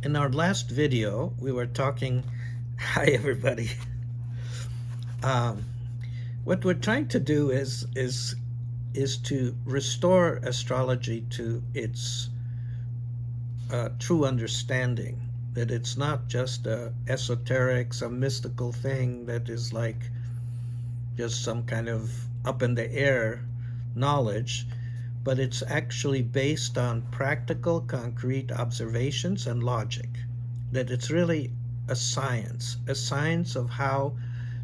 In our last video, we were talking. Hi, everybody. Um, what we're trying to do is to restore astrology to its true understanding. That it's not just a esoteric, some mystical thing that is like just some kind of up in the air knowledge, but it's actually based on practical, concrete observations and logic. That it's really a science of how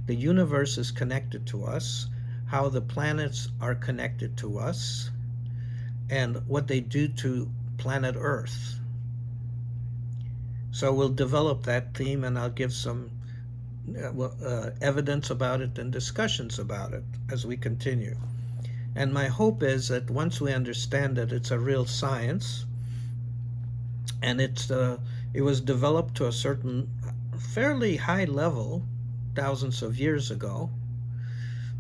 the universe is connected to us, how the planets are connected to us, and what they do to planet Earth. So we'll develop that theme, and I'll give some evidence about it and discussions about it as we continue. And my hope is that once we understand that it's a real science, and it was developed to a certain fairly high level thousands of years ago,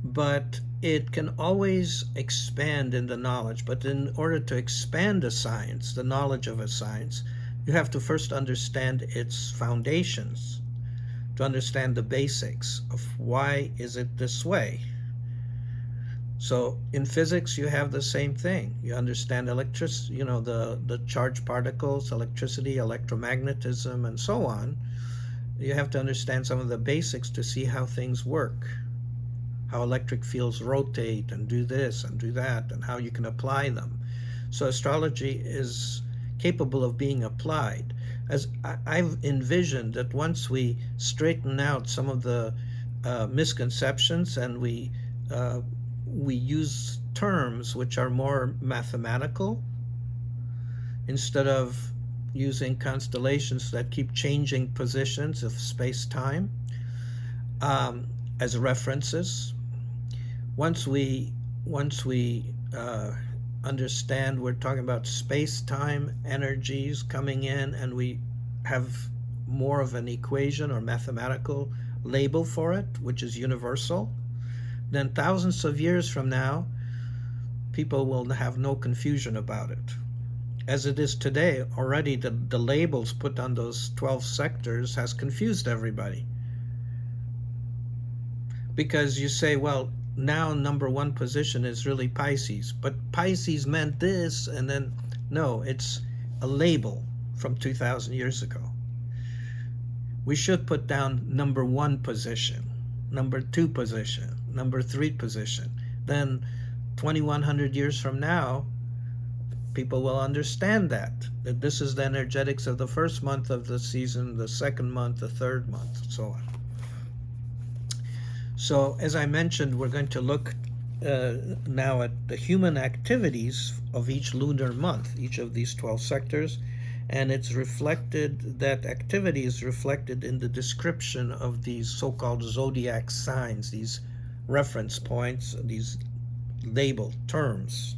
but it can always expand in the knowledge. But in order to expand a science, the knowledge of a science, you have to first understand its foundations, to understand the basics of why is it this way. So in physics, you have the same thing. You understand electricity, the charged particles, electricity, electromagnetism, and so on. You have to understand some of the basics to see how things work, how electric fields rotate and do this and do that, and how you can apply them. So astrology is capable of being applied. As I've envisioned that once we straighten out some of the misconceptions, and we use terms which are more mathematical instead of using constellations that keep changing positions of space-time as references. Once we understand we're talking about space-time energies coming in, and we have more of an equation or mathematical label for it, which is universal, then thousands of years from now, people will have no confusion about it. As it is today, already the labels put on those 12 sectors has confused everybody. Because you say, well, now number one position is really Pisces, but Pisces meant this, and then, no, it's a label from 2,000 years ago. We should put down number one position, number two position, number three position. Then 2,100 years from now, people will understand that this is the energetics of the first month of the season, the second month, the third month, and so on. So as I mentioned, we're going to look now at the human activities of each lunar month, each of these 12 sectors, and it's reflected, that activity is reflected in the description of these so-called zodiac signs, these reference points, these labeled terms.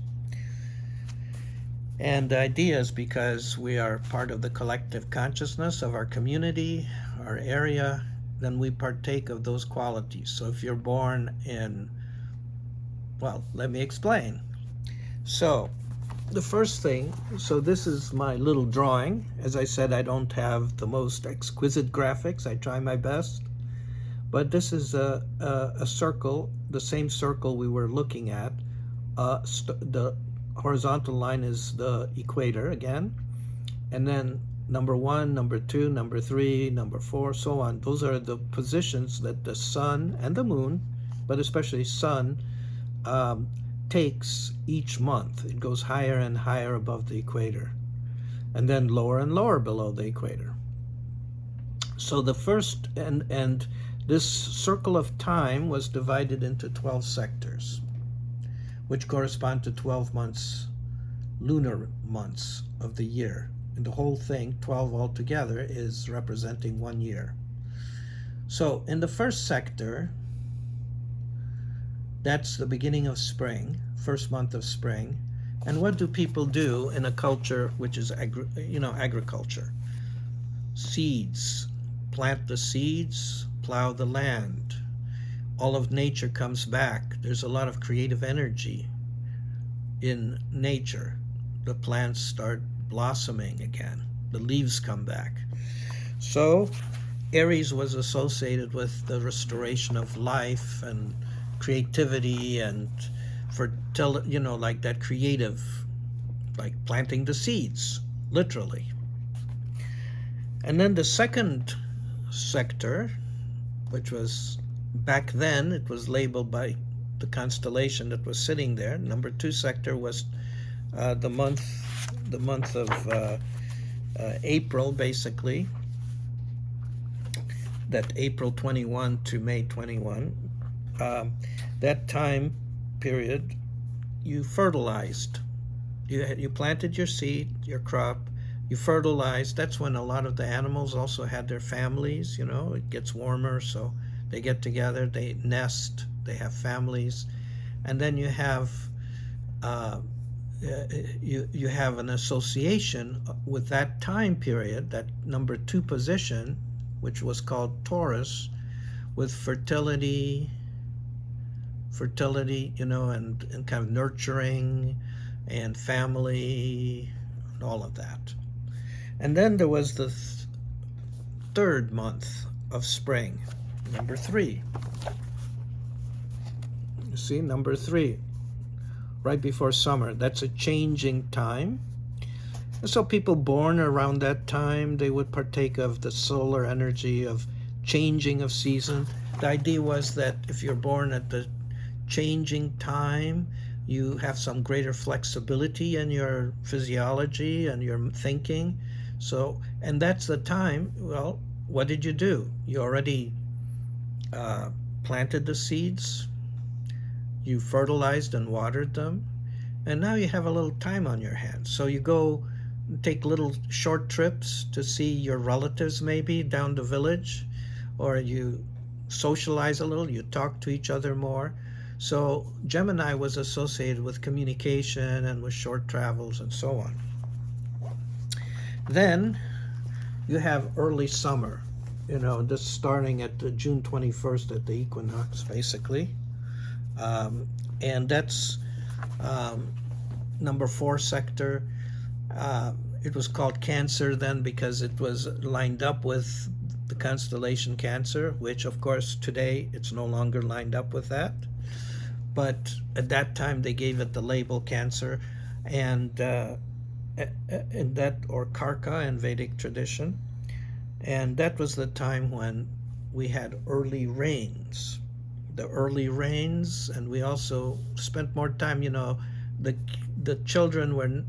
And the idea is because we are part of the collective consciousness of our community, our area, then we partake of those qualities. So if you're born in, well, let me explain. So the first thing, so this is my little drawing. As I said, I don't have the most exquisite graphics. I try my best. But this is a circle, the same circle we were looking at. The horizontal line is the equator again. And then number 1, number 2, number 3, number 4, so on. Those are the positions that the sun and the moon, but especially sun, takes each month. It goes higher and higher above the equator, and then lower and lower below the equator. So the first, and this circle of time was divided into 12 sectors, which correspond to 12 months, lunar months of the year. And the whole thing, 12 altogether, is representing 1 year. So in the first sector, that's the beginning of spring, first month of spring. And what do people do in a culture which is agriculture? Seeds. Plant the seeds, plow the land. All of nature comes back. There's a lot of creative energy in nature. The plants start blossoming again. the leaves come back. So Aries was associated with the restoration of life and creativity and fertility, you know, like that creative, like planting the seeds, literally. And then the second sector, which was back then, it was labeled by the constellation that was sitting there. Number 2 sector was the month of April, basically. That April 21 to May 21. That time period, you fertilized. You planted your seed, your crop. You fertilized. That's when a lot of the animals also had their families. You know, it gets warmer, so they get together, they nest, they have families, and then you have you have an association with that time period, that number 2 position, which was called Taurus, with fertility, you know, and kind of nurturing and family and all of that. And then there was the third month of spring, number 3. You see, number 3, right before summer. That's a changing time. And so people born around that time, they would partake of the solar energy of changing of season. The idea was that if you're born at the changing time, you have some greater flexibility in your physiology and your thinking. So, and that's the time, well, what did you do? You already planted the seeds, you fertilized and watered them, and now you have a little time on your hands. So you go take little short trips to see your relatives, maybe down the village, or you socialize a little, you talk to each other more. So Gemini was associated with communication and with short travels and so on. Then you have early summer, you know, this starting at June 21st at the equinox, basically. And that's number 4 sector. It was called Cancer then because it was lined up with the constellation Cancer, which of course today it's no longer lined up with that. But at that time they gave it the label Cancer, and that, or Karka in Vedic tradition. And that was the time when we had early rains. The early rains, and we also spent more time, you know, the children were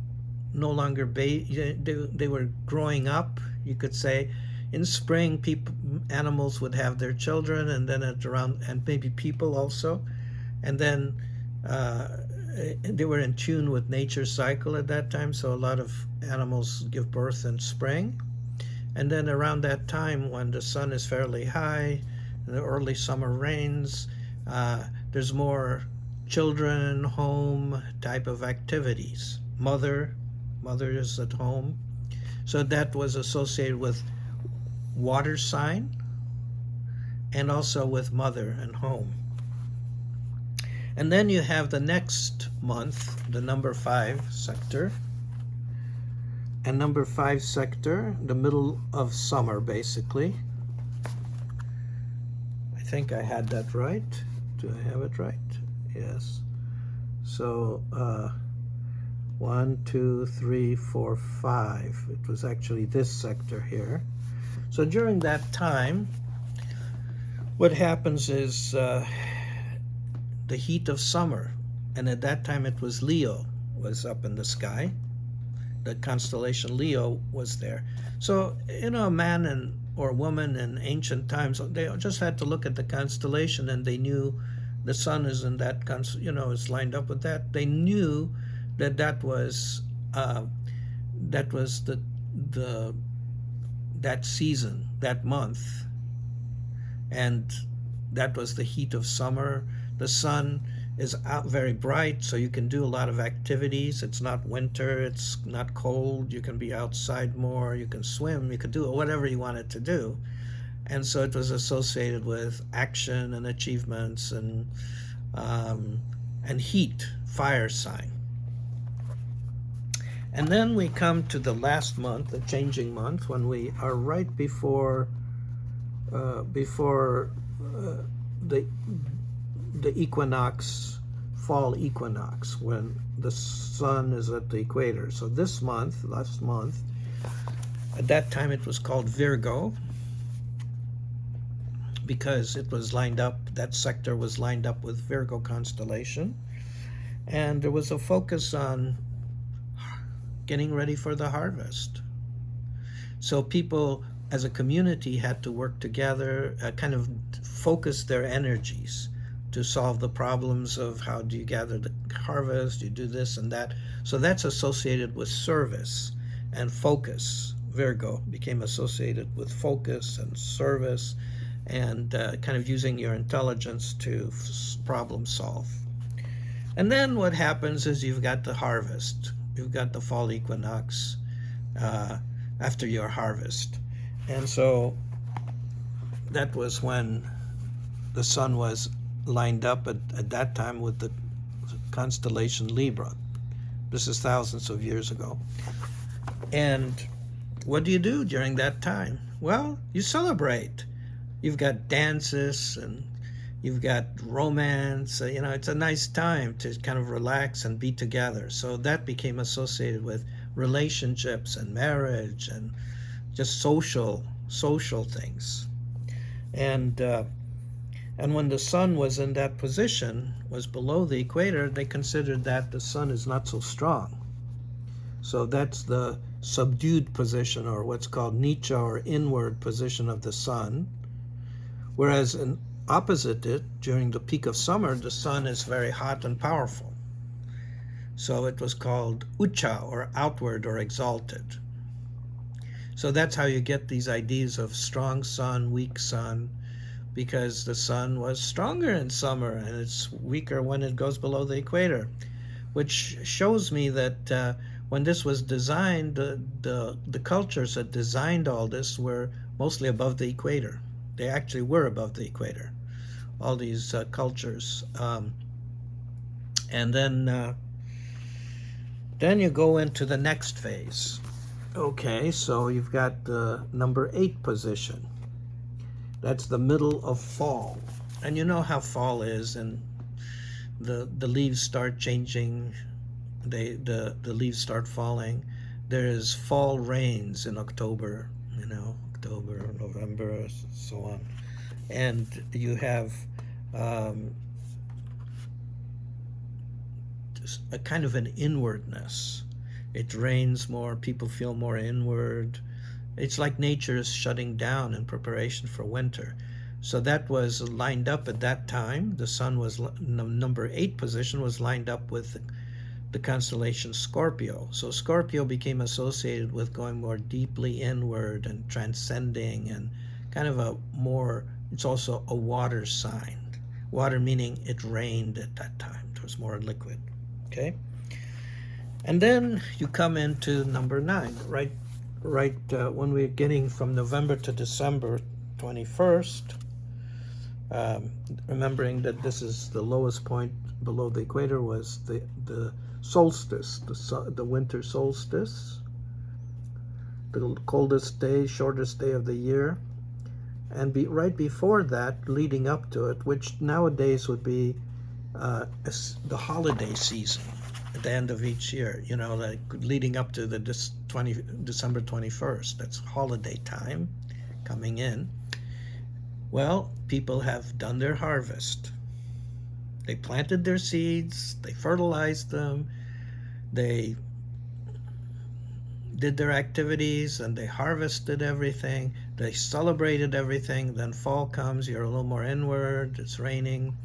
no longer they were growing up, you could say. In spring, animals would have their children, and then and maybe people also, and then they were in tune with nature's cycle at that time. So a lot of animals give birth in spring, and then around that time when the sun is fairly high, the early summer rains, there's more children home type of activities. Mother is at home. So that was associated with water sign and also with mother and home. And then you have the next month, the number 5 sector. And number 5 sector, the middle of summer, basically. I think I had that right. Do I have it right? Yes. So 1, 2, 3, 4, 5. It was actually this sector here. So during that time, what happens is the heat of summer, and at that time it was Leo was up in the sky. The constellation Leo was there. So, you know, a man or woman in ancient times, they just had to look at the constellation and they knew the sun is in that, you know, it's lined up with that. They knew that was that season, that month, and that was the heat of summer. The sun is out very bright, so you can do a lot of activities. It's not winter, it's not cold, you can be outside more, you can swim, you could do whatever you wanted to do. And so it was associated with action and achievements and heat, fire sign. And then we come to the last month, the changing month, when we are right before the equinox, fall equinox, when the sun is at the equator. So this month, last month, at that time it was called Virgo, because it was lined up, that sector was lined up with Virgo constellation, and there was a focus on getting ready for the harvest. So people as a community had to work together, kind of focus their energies to solve the problems of how do you gather the harvest, you do this and that. So that's associated with service and focus. Virgo became associated with focus and service and kind of using your intelligence to problem solve. And then what happens is you've got the harvest. You've got the fall equinox after your harvest. And so that was when the sun was lined up at that time with the constellation Libra. This is thousands of years ago. And what do you do during that time? Well, you celebrate. You've got dances and you've got romance. It's a nice time to kind of relax and be together. So that became associated with relationships and marriage and just social things. And when the sun was in that position, was below the equator, they considered that the sun is not so strong. So that's the subdued position, or what's called Nietzsche, or inward position of the sun. Whereas in opposite it, during the peak of summer, the sun is very hot and powerful. So it was called Ucha, or outward or exalted. So that's how you get these ideas of strong sun, weak sun, because the sun was stronger in summer and it's weaker when it goes below the equator, which shows me that when this was designed, the cultures that designed all this were mostly above the equator. They actually were above the equator, all these cultures. And then you go into the next phase. Okay, so you've got the number 8 position. That's the middle of fall. And you know how fall is, and the leaves start changing, the leaves start falling. There is fall rains in October, October, November, so on. And you have just a kind of an inwardness. It rains more, people feel more inward. It's like nature is shutting down in preparation for winter. So that was lined up at that time. The sun was, number 8 position was lined up with the constellation Scorpio. So Scorpio became associated with going more deeply inward and transcending, and kind of it's also a water sign. Water meaning it rained at that time. It was more liquid. Okay? And then you come into number 9, right when we're getting from November to December 21st, remembering that this is the lowest point below the equator, was the solstice, the winter solstice, the coldest day, shortest day of the year. And right before that, leading up to it, which nowadays would be the holiday season at the end of each year, like leading up to the December 21st. That's holiday time coming in. Well, people have done their harvest. They planted their seeds, they fertilized them, they did their activities, and they harvested everything, they celebrated everything. Then fall comes, you're a little more inward, it's raining,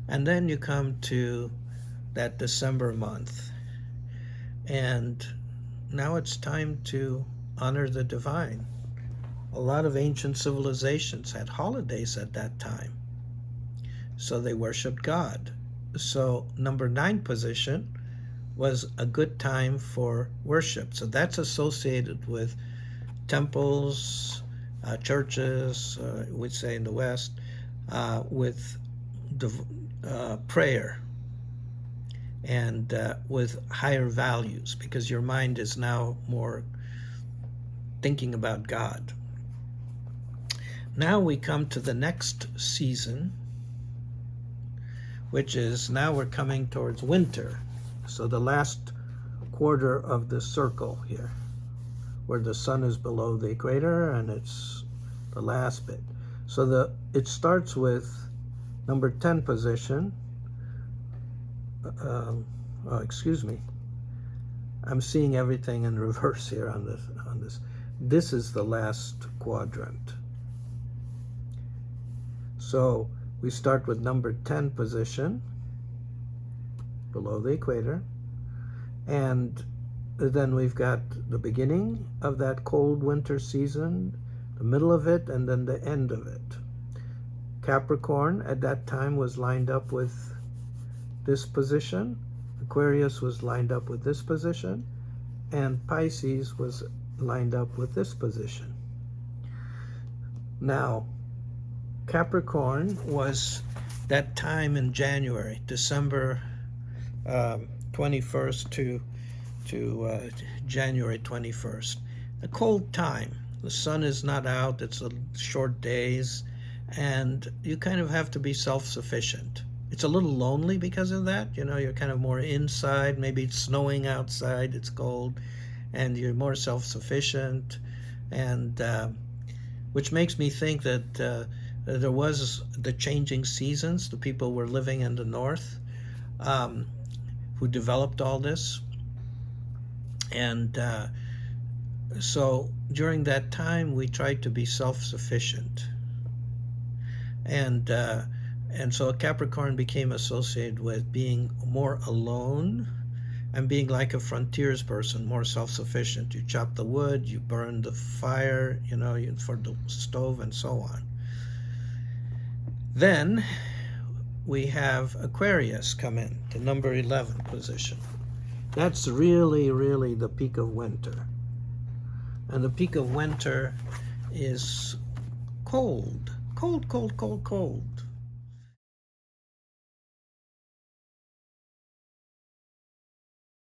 and then you come to that December month, and now it's time to honor the divine. A lot of ancient civilizations had holidays at that time, so they worshiped God. So number 9 position was a good time for worship. So that's associated with temples, churches, we'd say in the West, with prayer. and with higher values, because your mind is now more thinking about God. Now we come to the next season, which is, now we're coming towards winter. So the last quarter of the circle here, where the sun is below the equator, and it's the last bit. So it starts with number 10 position. Oh, excuse me. I'm seeing everything in reverse here on this. This is the last quadrant. So we start with number 10 position below the equator, and then we've got the beginning of that cold winter season, the middle of it, and then the end of it. Capricorn at that time was lined up with this position, Aquarius was lined up with this position, and Pisces was lined up with this position. Now, Capricorn was that time in January, December 21st to January 21st. A cold time. The sun is not out, it's short days, and you kind of have to be self-sufficient. It's a little lonely because of that. You know, you're kind of more inside, maybe it's snowing outside, it's cold, and you're more self-sufficient, and which makes me think that there was the changing seasons. The people were living in the north who developed all this. And so during that time, we tried to be self-sufficient. And so Capricorn became associated with being more alone and being like a frontiers person, more self-sufficient. You chop the wood, you burn the fire, you know, for the stove and so on. Then we have Aquarius come in, the number 11 position. That's really, really the peak of winter. And the peak of winter is cold. Cold, cold, cold, cold.